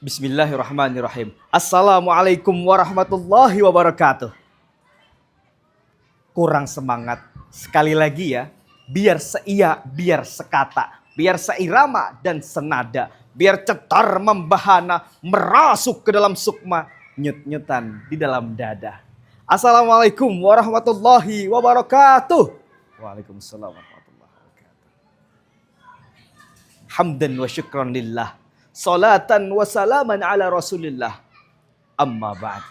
Bismillahirrahmanirrahim. Assalamualaikum warahmatullahi wabarakatuh. Kurang semangat. Sekali lagi ya. Biar seia, biar sekata. Biar seirama dan senada. Biar cetar membahana, merasuk ke dalam sukma. Nyut-nyutan di dalam dada. Assalamualaikum warahmatullahi wabarakatuh. Waalaikumsalam warahmatullahi wabarakatuh. Hamdan wa syukran lillah. Salatan wa salaman ala rasulillah. Amma ba'd.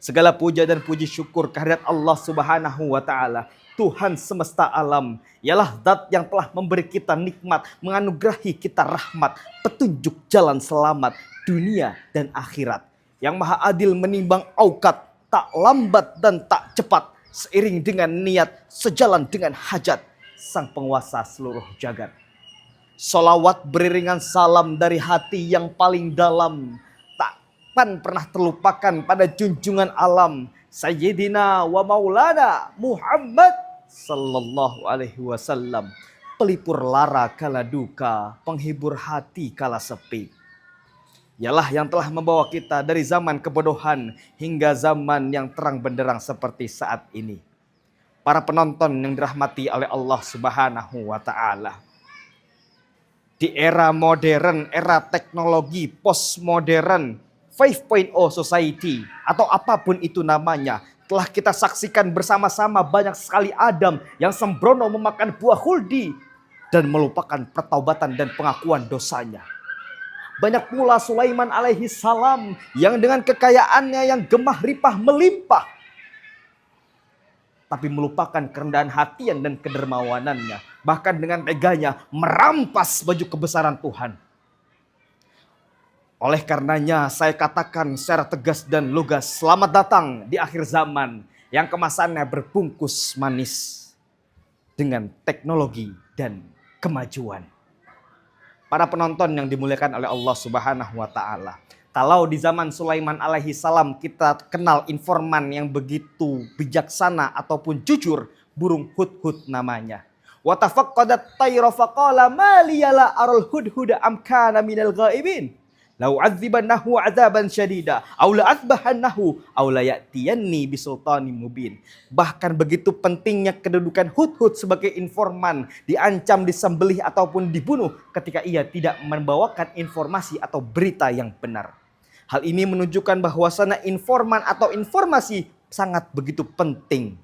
Segala puja dan puji syukur kehadirat Allah subhanahu wa ta'ala. Tuhan semesta alam. Ialah zat yang telah memberi kita nikmat. Menganugerahi kita rahmat. Petunjuk jalan selamat. Dunia dan akhirat. Yang maha adil menimbang aukat. Tak lambat dan tak cepat. Seiring dengan niat. Sejalan dengan hajat. Sang penguasa seluruh jagat. Salawat beriringan salam dari hati yang paling dalam. Takkan pernah terlupakan pada junjungan alam. Sayyidina wa maulana Muhammad sallallahu alaihi wasallam. Pelipur lara kala duka, penghibur hati kala sepi. Ialah yang telah membawa kita dari zaman kebodohan hingga zaman yang terang benderang seperti saat ini. Para penonton yang dirahmati oleh Allah subhanahu wa ta'ala. Di era modern, era teknologi, postmodern, 5.0 society, atau apapun itu namanya, telah kita saksikan bersama-sama banyak sekali Adam yang sembrono memakan buah huldi dan melupakan pertaubatan dan pengakuan dosanya. Banyak pula Sulaiman alaihi salam yang dengan kekayaannya yang gemah ripah melimpah, tapi melupakan kerendahan hatian dan kedermawanannya. Bahkan dengan teganya merampas baju kebesaran Tuhan. Oleh karenanya saya katakan secara tegas dan lugas, selamat datang di akhir zaman yang kemasannya berbungkus manis dengan teknologi dan kemajuan. Para penonton yang dimuliakan oleh Allah subhanahu wa ta'ala. Kalau di zaman Sulaiman alaihi salam kita kenal informan yang begitu bijaksana ataupun jujur, burung hudhud namanya. Wa tafaqqadat tayra faqala ma liyala aral hudhuda am kana minal ghaibin. Lau adzibannahu adzaban syadida aw la azbahannahu aw la ya'tiyanni bisultanin mubin. Bahkan begitu pentingnya kedudukan hudhud sebagai informan, diancam disembelih ataupun dibunuh ketika ia tidak membawakan informasi atau berita yang benar. Hal ini menunjukkan bahwasanya informan atau informasi sangat begitu penting.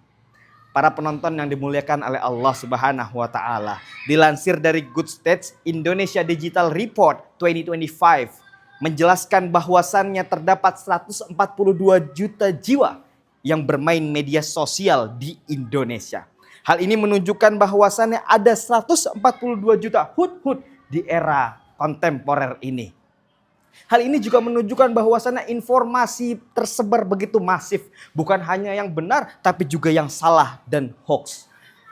Para penonton yang dimuliakan oleh Allah subhanahu wa ta'ala. Dilansir dari Good Stats Indonesia Digital Report 2025. Menjelaskan bahwasannya terdapat 142 juta jiwa yang bermain media sosial di Indonesia. Hal ini menunjukkan bahwasannya ada 142 juta hudhud di era kontemporer ini. Hal ini juga menunjukkan bahwasannya informasi tersebar begitu masif. Bukan hanya yang benar, tapi juga yang salah dan hoax.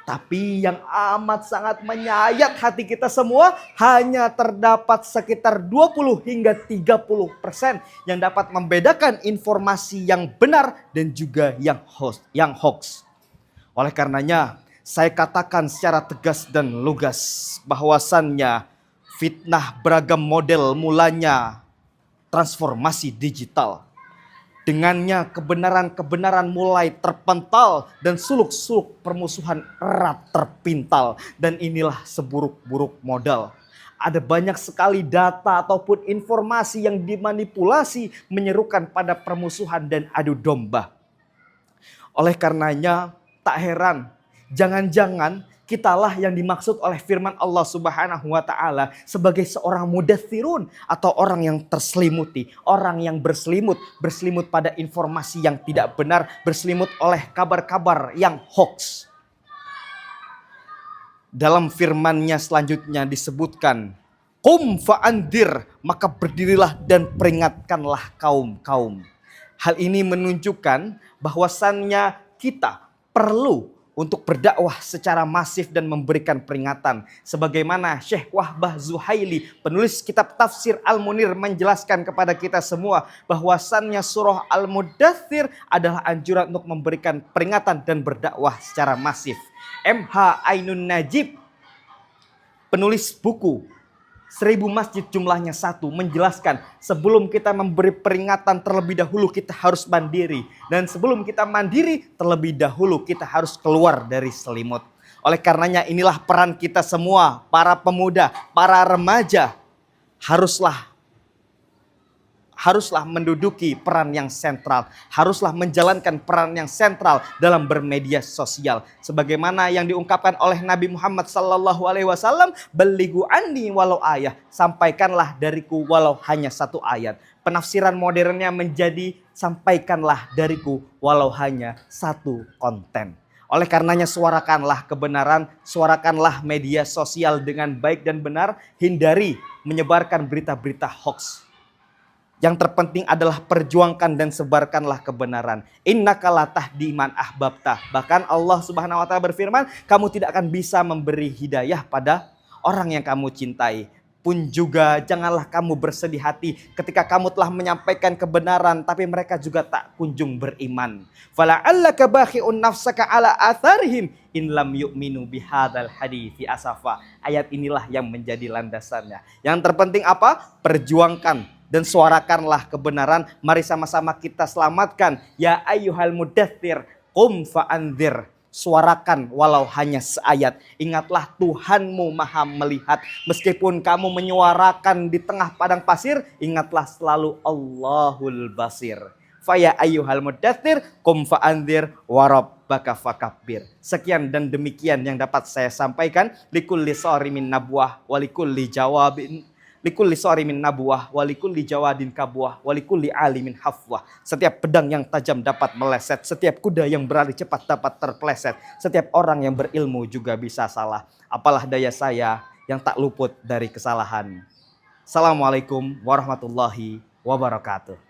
Tapi yang amat sangat menyayat hati kita semua, hanya terdapat sekitar 20 hingga 30% yang dapat membedakan informasi yang benar dan juga yang hoax. Oleh karenanya, saya katakan secara tegas dan lugas bahwasannya fitnah beragam model mulanya transformasi digital. Dengannya kebenaran-kebenaran mulai terpental dan suluk-suluk permusuhan erat terpintal. Dan inilah seburuk-buruk modal. Ada banyak sekali data ataupun informasi yang dimanipulasi menyerukan pada permusuhan dan adu domba. Oleh karenanya tak heran, jangan-jangan kitalah yang dimaksud oleh firman Allah subhanahu wa ta'ala sebagai seorang mudaththirun atau orang yang terselimuti. Orang yang berselimut pada informasi yang tidak benar, berselimut oleh kabar-kabar yang hoax. Dalam firman-Nya selanjutnya disebutkan, Qum fa'andir, maka berdirilah dan peringatkanlah kaum-kaum. Hal ini menunjukkan bahwasannya kita perlu untuk berdakwah secara masif dan memberikan peringatan. Sebagaimana Syekh Wahbah Zuhaili, penulis kitab tafsir Al-Munir, menjelaskan kepada kita semua bahwasannya surah Al-Mudaththir adalah anjuran untuk memberikan peringatan dan berdakwah secara masif. MH Ainun Najib, penulis buku 1000 masjid jumlahnya satu, menjelaskan sebelum kita memberi peringatan terlebih dahulu kita harus mandiri. Dan sebelum kita mandiri terlebih dahulu kita harus keluar dari selimut. Oleh karenanya inilah peran kita semua, para pemuda, para remaja, haruslah menduduki peran yang sentral, haruslah menjalankan peran yang sentral dalam bermedia sosial. Sebagaimana yang diungkapkan oleh Nabi Muhammad SAW, "Balighu anni walau ayah," sampaikanlah dariku walau hanya satu ayat. Penafsiran modernnya menjadi sampaikanlah dariku walau hanya satu konten. Oleh karenanya suarakanlah kebenaran, suarakanlah media sosial dengan baik dan benar, hindari menyebarkan berita-berita hoax. Yang terpenting adalah perjuangkan dan sebarkanlah kebenaran. Innaka la tahdi man ahbabta. Bahkan Allah Subhanahu wa taala berfirman, kamu tidak akan bisa memberi hidayah pada orang yang kamu cintai. Pun juga janganlah kamu bersedih hati ketika kamu telah menyampaikan kebenaran tapi mereka juga tak kunjung beriman. Fala'allaka bakhi'un nafsaka ala atharihim in lam yu'minu bihadzal hadithi asafa. Ayat inilah yang menjadi landasannya. Yang terpenting apa? Perjuangkan dan suarakanlah kebenaran. Mari sama-sama kita selamatkan. Ya ayyuhal mudaththir qum fa'andzir. Suarakan walau hanya seayat. Ingatlah Tuhanmu maha melihat. Meskipun kamu menyuarakan di tengah padang pasir, ingatlah selalu Allahul basir. Faya ayyuhal mudaththir qum fa'andzir wa rabbaka fakabbir. Sekian dan demikian yang dapat saya sampaikan. Likulli sharimin nabwah walikulli jawabin. Likulli sharimin nabuah, walikulli jawadin kabuah, walikulli alimin hafwah. Setiap pedang yang tajam dapat meleset, setiap kuda yang berlari cepat dapat terpeleset, setiap orang yang berilmu juga bisa salah. Apalah daya saya yang tak luput dari kesalahan. Assalamualaikum warahmatullahi wabarakatuh.